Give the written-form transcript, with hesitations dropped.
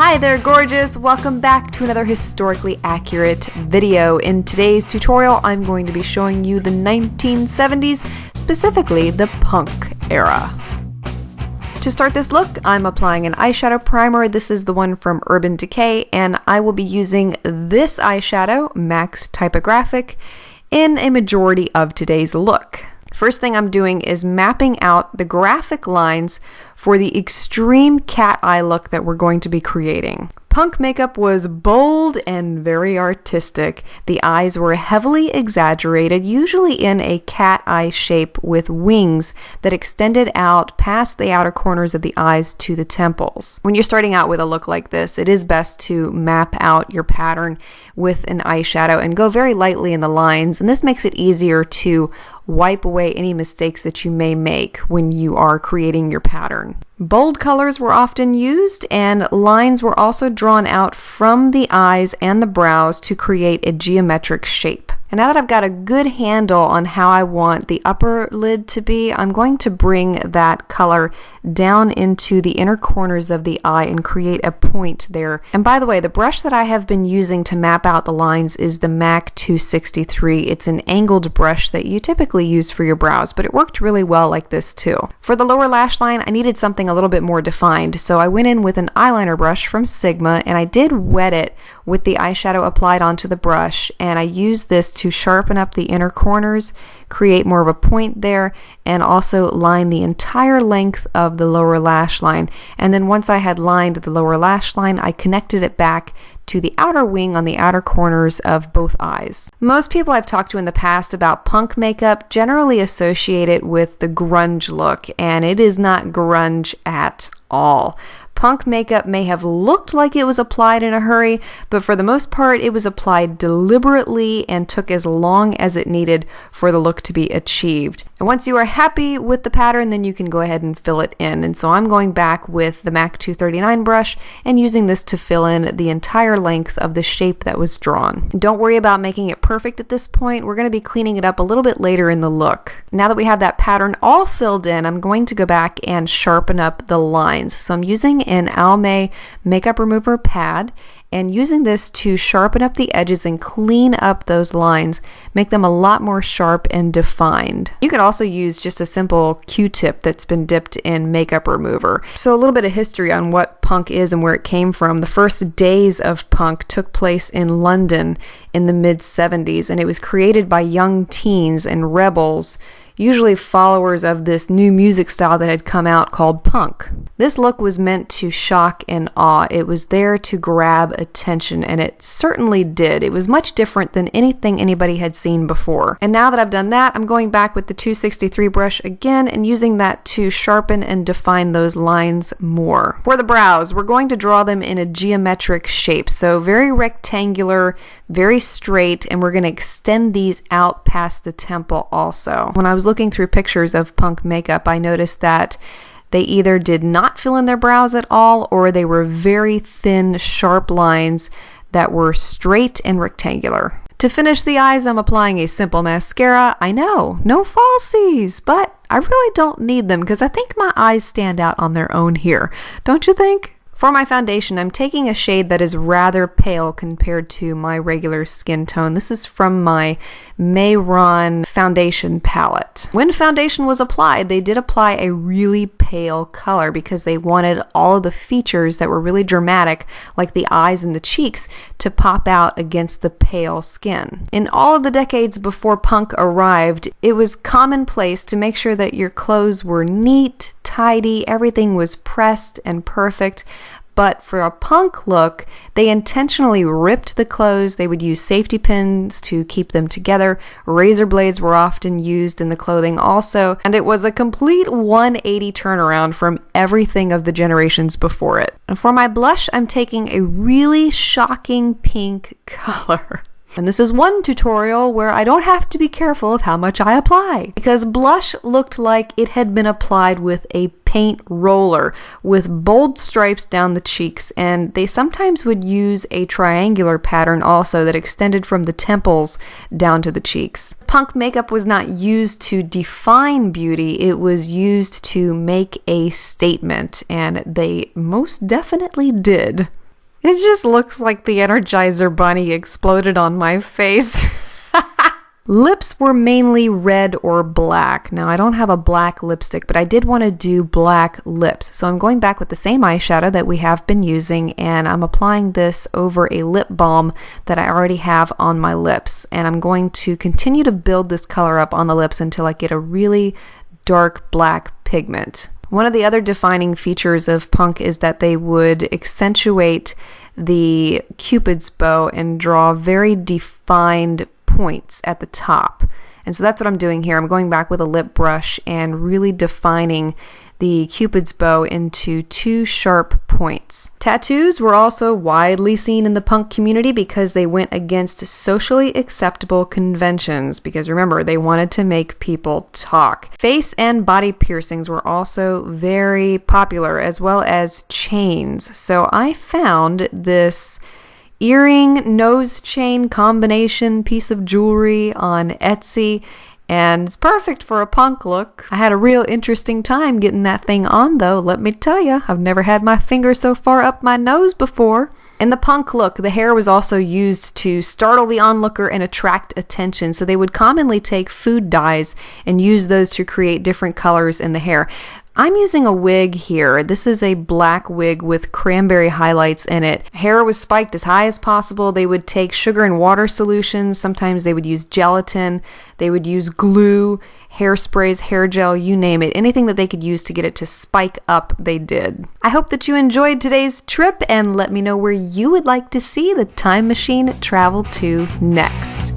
Hi there, gorgeous! Welcome back to another historically accurate video. In today's tutorial, I'm going to be showing you the 1970s, specifically the punk era. To start this look, I'm applying an eyeshadow primer. This is the one from Urban Decay, and I will be using this eyeshadow, MAC's Typographic, in a majority of today's look. First thing I'm doing is mapping out the graphic lines for the extreme cat eye look that we're going to be creating. Punk makeup was bold and very artistic. The eyes were heavily exaggerated, usually in a cat eye shape with wings that extended out past the outer corners of the eyes to the temples. When you're starting out with a look like this, it is best to map out your pattern with an eyeshadow and go very lightly in the lines, and this makes it easier to wipe away any mistakes that you may make when you are creating your pattern. Bold colors were often used, and lines were also drawn out from the eyes and the brows to create a geometric shape. And now that I've got a good handle on how I want the upper lid to be, I'm going to bring that color down into the inner corners of the eye and create a point there. And by the way, the brush that I have been using to map out the lines is the MAC 263. It's an angled brush that you typically use for your brows, but it worked really well like this too. For the lower lash line, I needed something a little bit more defined, so I went in with an eyeliner brush from Sigma, and I did wet it with the eyeshadow applied onto the brush, and I used this to sharpen up the inner corners, create more of a point there, and also line the entire length of the lower lash line. And then once I had lined the lower lash line, I connected it back to the outer wing on the outer corners of both eyes. Most people I've talked to in the past about punk makeup generally associate it with the grunge look, and it is not grunge at all. Punk makeup may have looked like it was applied in a hurry, but for the most part it was applied deliberately and took as long as it needed for the look to be achieved. And once you are happy with the pattern, then you can go ahead and fill it in. And so I'm going back with the MAC 239 brush and using this to fill in the entire length of the shape that was drawn. Don't worry about making it perfect at this point. We're going to be cleaning it up a little bit later in the look. Now that we have that pattern all filled in, I'm going to go back and sharpen up the lines. So I'm using an Almay makeup remover pad and using this to sharpen up the edges and clean up those lines, make them a lot more sharp and defined. You could also use just a simple Q-tip that's been dipped in makeup remover. So a little bit of history on what punk is and where it came from. The first days of punk took place in London in the mid-70s, and it was created by young teens and rebels, usually followers of this new music style that had come out called punk. This look was meant to shock and awe. It was there to grab attention, and it certainly did. It was much different than anything anybody had seen before. And now that I've done that, I'm going back with the 263 brush again and using that to sharpen and define those lines more. For the brows, we're going to draw them in a geometric shape, so very rectangular, very straight, and we're going to extend these out past the temple also. When I was looking through pictures of punk makeup, I noticed that they either did not fill in their brows at all, or they were very thin, sharp lines that were straight and rectangular. To finish the eyes, I'm applying a simple mascara. I know, no falsies, but I really don't need them because I think my eyes stand out on their own here. Don't you think? For my foundation, I'm taking a shade that is rather pale compared to my regular skin tone. This is from my Mehron foundation palette. When foundation was applied, they did apply a really pale color because they wanted all of the features that were really dramatic, like the eyes and the cheeks, to pop out against the pale skin. In all of the decades before punk arrived, it was commonplace to make sure that your clothes were neat, tidy, everything was pressed and perfect. But for a punk look, they intentionally ripped the clothes. They would use safety pins to keep them together. Razor blades were often used in the clothing also. And it was a complete 180 turnaround from everything of the generations before it. And for my blush, I'm taking a really shocking pink color. And this is one tutorial where I don't have to be careful of how much I apply, because blush looked like it had been applied with a paint roller with bold stripes down the cheeks, and they sometimes would use a triangular pattern also that extended from the temples down to the cheeks. Punk makeup was not used to define beauty, it was used to make a statement, and they most definitely did. It just looks like the Energizer Bunny exploded on my face. Lips were mainly red or black. Now, I don't have a black lipstick, but I did want to do black lips. So I'm going back with the same eyeshadow that we have been using, and I'm applying this over a lip balm that I already have on my lips. And I'm going to continue to build this color up on the lips until I get a really dark black pigment. One of the other defining features of punk is that they would accentuate the Cupid's bow and draw very defined points at the top. And so that's what I'm doing here. I'm going back with a lip brush and really defining the Cupid's bow into 2 sharp points. Tattoos were also widely seen in the punk community because they went against socially acceptable conventions, because remember, they wanted to make people talk. Face and body piercings were also very popular, as well as chains. So I found this earring nose chain combination piece of jewelry on Etsy, and it's perfect for a punk look. I had a real interesting time getting that thing on though, let me tell you. I've never had my finger so far up my nose before. In the punk look, the hair was also used to startle the onlooker and attract attention, so they would commonly take food dyes and use those to create different colors in the hair. I'm using a wig here. This is a black wig with cranberry highlights in it. Hair was spiked as high as possible. They would take sugar and water solutions. Sometimes they would use gelatin. They would use glue, hairsprays, hair gel, you name it. Anything that they could use to get it to spike up, they did. I hope that you enjoyed today's trip, and let me know where you would like to see the time machine travel to next.